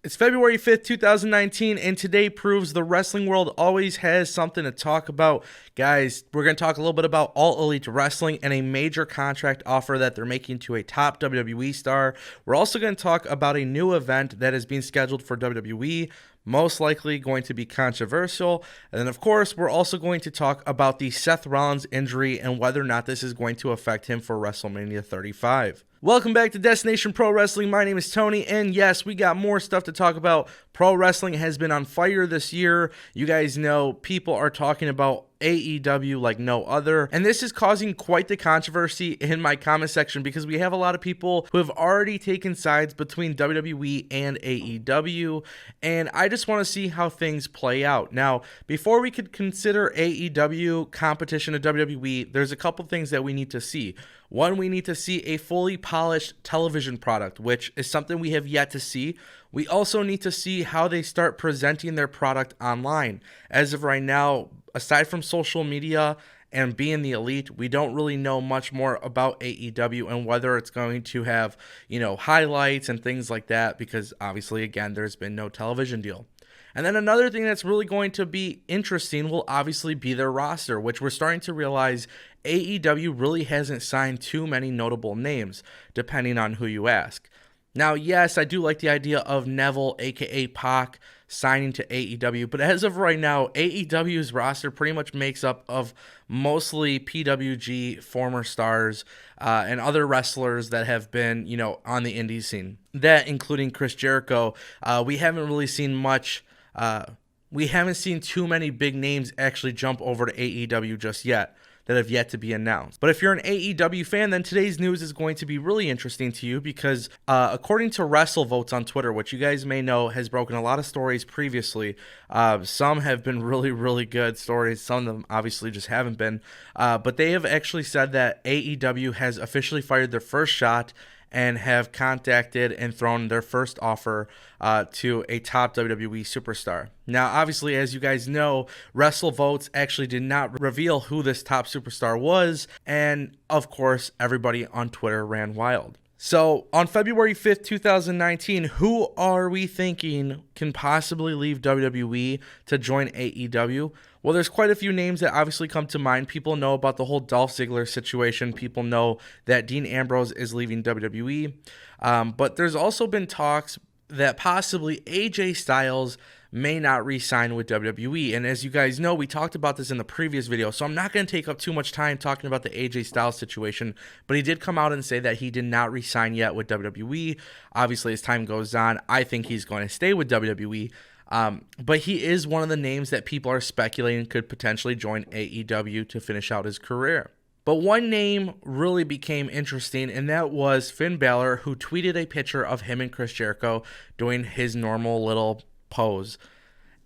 It's February 5th, 2019, and today proves the wrestling world always has something to talk about. Guys, we're going to talk a little bit about All Elite Wrestling and a major contract offer that they're making to a top WWE star. We're also going to talk about a new event that is being scheduled for WWE, most likely going to be controversial. And then, of course, we're also going to talk about the Seth Rollins injury and whether or not this is going to affect him for WrestleMania 35. Welcome back to Destination Pro Wrestling. My name is Tony, and yes, we got more stuff to talk about. Pro wrestling has been on fire this year. You guys know people are talking about AEW like no other, and this is causing quite the controversy in my comment section because we have a lot of people who have already taken sides between WWE and AEW, and I just want to see how things play out. Now, before we could consider AEW competition to WWE, there's a couple things that we need to see. One, we need to see a fully polished television product, which is something we have yet to see. We also need to see how they start presenting their product online. As of right now, aside from social media and being the elite, we don't really know much more about AEW and whether it's going to have, highlights and things like that because obviously, again, there's been no television deal. And then another thing that's really going to be interesting will obviously be their roster, which we're starting to realize AEW really hasn't signed too many notable names, depending on who you ask. Now, yes, I do like the idea of Neville, aka Pac, signing to AEW, but as of right now, AEW's roster pretty much makes up of mostly PWG former stars and other wrestlers that have been, on the indie scene. That including Chris Jericho. We haven't really seen much. We haven't seen too many big names actually jump over to AEW just yet that have yet to be announced. But if you're an AEW fan, then today's news is going to be really interesting to you because according to WrestleVotes on Twitter, which you guys may know has broken a lot of stories previously, some have been really, really good stories. Some of them obviously just haven't been. But they have actually said that AEW has officially fired their first shot and have contacted and thrown their first offer to a top WWE superstar. Now, obviously, as you guys know, WrestleVotes actually did not reveal who this top superstar was, and of course, everybody on Twitter ran wild. So, on February 5th, 2019, who are we thinking can possibly leave WWE to join AEW? Well, there's quite a few names that obviously come to mind. People know about the whole Dolph Ziggler situation. People know that Dean Ambrose is leaving WWE. But there's also been talks that possibly AJ Styles may not re-sign with WWE. And as you guys know, we talked about this in the previous video, so I'm not going to take up too much time talking about the AJ Styles situation, but he did come out and say that he did not re-sign yet with WWE. Obviously, as time goes on, I think he's going to stay with WWE. But he is one of the names that people are speculating could potentially join AEW to finish out his career. But one name really became interesting, and that was Finn Balor, who tweeted a picture of him and Chris Jericho doing his normal little pose.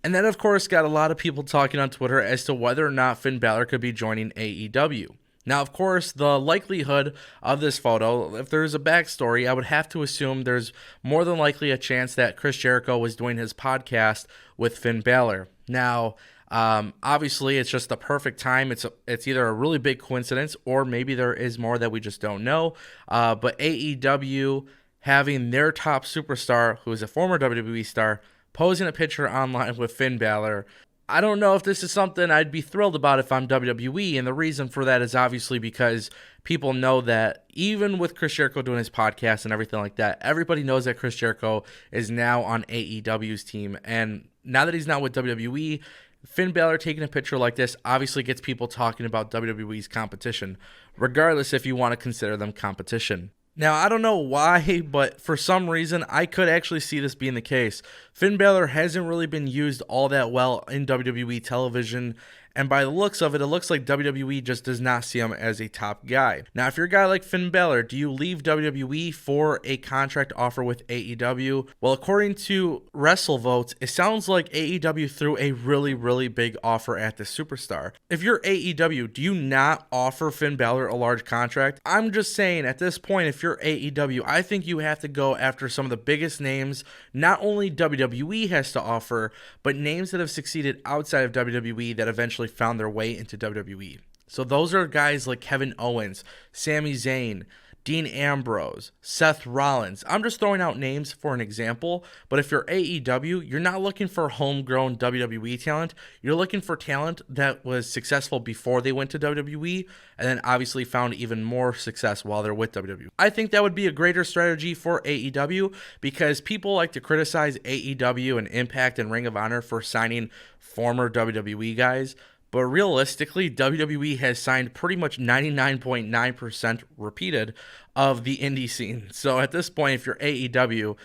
And that, of course, got a lot of people talking on Twitter as to whether or not Finn Balor could be joining AEW. Now, of course, the likelihood of this photo, if there's a backstory, I would have to assume there's more than likely a chance that Chris Jericho was doing his podcast with Finn Balor. Now, obviously, it's just the perfect time. It's either a really big coincidence or maybe there is more that we just don't know. But AEW having their top superstar, who is a former WWE star, posing a picture online with Finn Balor. I don't know if this is something I'd be thrilled about if I'm WWE, and the reason for that is obviously because people know that even with Chris Jericho doing his podcast and everything like that, everybody knows that Chris Jericho is now on AEW's team, and now that he's not with WWE, Finn Balor taking a picture like this obviously gets people talking about WWE's competition, regardless if you want to consider them competition. Now, I don't know why, but for some reason, I could actually see this being the case. Finn Balor hasn't really been used all that well in WWE television, and by the looks of it, it looks like WWE just does not see him as a top guy. Now, if you're a guy like Finn Balor, do you leave WWE for a contract offer with AEW? Well, according to WrestleVotes, it sounds like AEW threw a really, really big offer at the superstar. If you're AEW, do you not offer Finn Balor a large contract? I'm just saying, at this point, if you're AEW, I think you have to go after some of the biggest names not only WWE has to offer, but names that have succeeded outside of WWE that eventually found their way into WWE. So those are guys like Kevin Owens, Sami Zayn, Dean Ambrose, Seth Rollins. I'm just throwing out names for an example, but if you're AEW, you're not looking for homegrown WWE talent. You're looking for talent that was successful before they went to WWE and then obviously found even more success while they're with WWE. I think that would be a greater strategy for AEW because people like to criticize AEW and Impact and Ring of Honor for signing former WWE guys. But realistically, WWE has signed pretty much 99.9% repeated of the indie scene. So at this point, if you're AEW,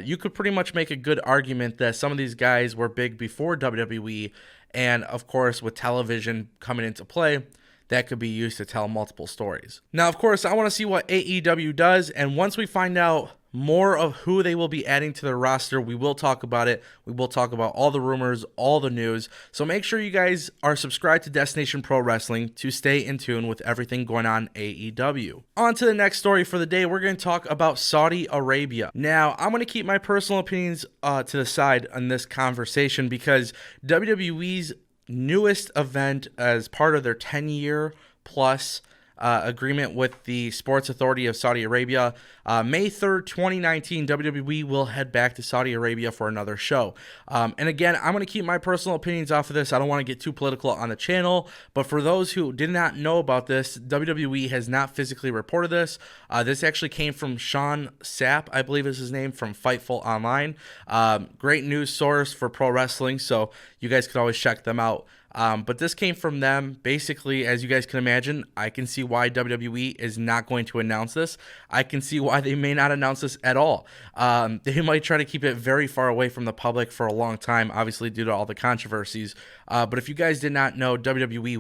you could pretty much make a good argument that some of these guys were big before WWE. And of course, with television coming into play, that could be used to tell multiple stories. Now, of course, I want to see what AEW does. And once we find out more of who they will be adding to their roster, we will talk about it. We will talk about all the rumors, all the news. So make sure you guys are subscribed to Destination Pro Wrestling to stay in tune with everything going on AEW. On to the next story for the day. We're going to talk about Saudi Arabia. Now, I'm going to keep my personal opinions to the side on this conversation because WWE's newest event as part of their 10-year plus agreement with the Sports Authority of Saudi Arabia. May 3rd, 2019, WWE will head back to Saudi Arabia for another show. And again, I'm going to keep my personal opinions off of this. I don't want to get too political on the channel, but for those who did not know about this, WWE has not physically reported this. This actually came from Sean Sapp, I believe is his name, from Fightful Online. Great news source for pro wrestling, so you guys could always check them out. But this came from them. Basically, as you guys can imagine, I can see why WWE is not going to announce this. I can see why they may not announce this at all. They might try to keep it very far away from the public for a long time, obviously due to all the controversies. But if you guys did not know, WWE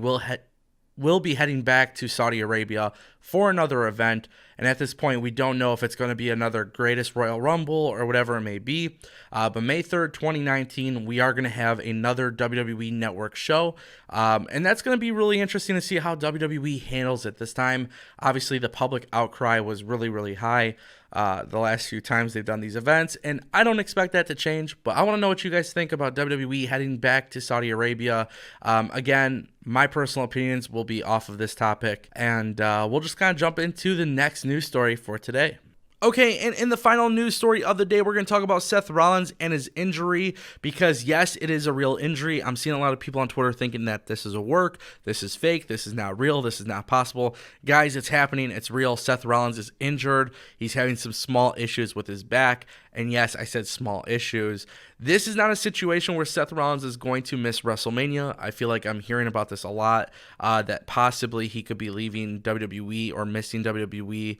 will be heading back to Saudi Arabia for another event. And at this point, we don't know if it's going to be another Greatest Royal Rumble or whatever it may be. But May 3rd, 2019, we are going to have another WWE Network show. And that's going to be really interesting to see how WWE handles it this time. Obviously, the public outcry was really, really high the last few times they've done these events. And I don't expect that to change. But I want to know what you guys think about WWE heading back to Saudi Arabia. Again, my personal opinions will be off of this topic. And we'll just kind of jump into the next news story for today. Okay, and in the final news story of the day, we're going to talk about Seth Rollins and his injury because, yes, it is a real injury. I'm seeing a lot of people on Twitter thinking that this is a work, this is fake, this is not real, this is not possible. Guys, it's happening. It's real. Seth Rollins is injured. He's having some small issues with his back. And yes, I said small issues. This is not a situation where Seth Rollins is going to miss WrestleMania. I feel like I'm hearing about this a lot, that possibly he could be leaving WWE or missing WWE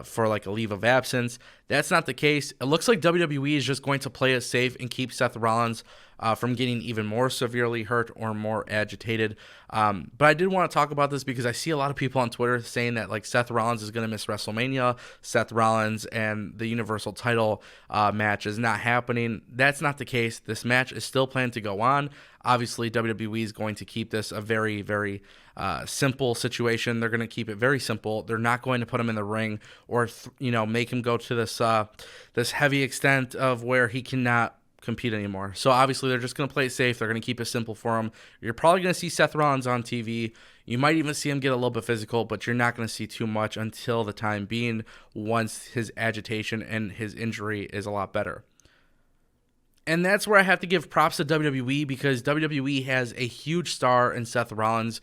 for like a leave of absence. That's not the case. It looks like WWE is just going to play it safe and keep Seth Rollins from getting even more severely hurt or more agitated. But I did want to talk about this because I see a lot of people on Twitter saying that like Seth Rollins is going to miss WrestleMania. Seth Rollins and the Universal title match is not happening. That's not the case. This match is still planned to go on. Obviously, WWE is going to keep this a very, very simple situation. They're going to keep it very simple. They're not going to put him in the ring or make him go to this heavy extent of where he cannot compete anymore. So obviously they're just going to play it safe. They're going to keep it simple for him. You're probably going to see Seth Rollins on TV. You might even see him get a little bit physical, but you're not going to see too much until the time being once his agitation and his injury is a lot better. And that's where I have to give props to WWE because WWE has a huge star in Seth Rollins.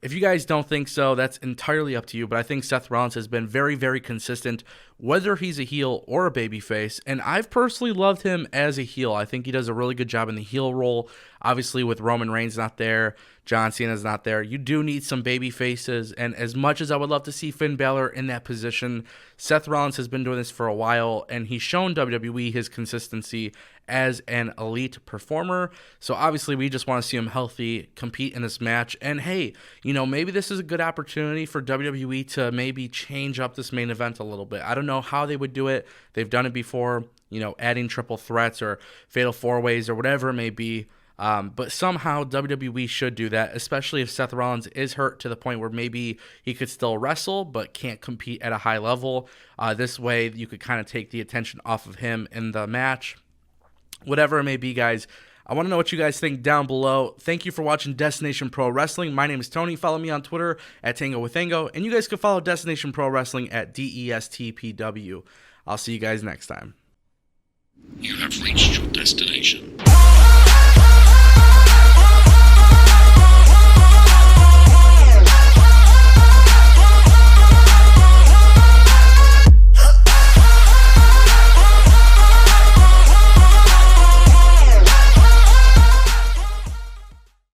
If you guys don't think so, that's entirely up to you, but I think Seth Rollins has been very, very consistent, whether he's a heel or a babyface, and I've personally loved him as a heel. I think he does a really good job in the heel role. Obviously, with Roman Reigns not there, John Cena's not there, you do need some baby faces, and as much as I would love to see Finn Balor in that position, Seth Rollins has been doing this for a while, and he's shown WWE his consistency as an elite performer. So obviously we just want to see him healthy, compete in this match. And hey, maybe this is a good opportunity for WWE to maybe change up this main event a little bit. I don't know how they would do it. They've done it before, adding triple threats or fatal four ways or whatever it may be. But somehow WWE should do that, especially if Seth Rollins is hurt to the point where maybe he could still wrestle but can't compete at a high level. This way you could kind of take the attention off of him in the match. Whatever it may be, guys, I want to know what you guys think down below. Thank you for watching Destination Pro Wrestling. My name is Tony. Follow me on Twitter at Tango with Tango, and you guys can follow Destination Pro Wrestling at DESTPW. I'll see you guys next time. You have reached your destination.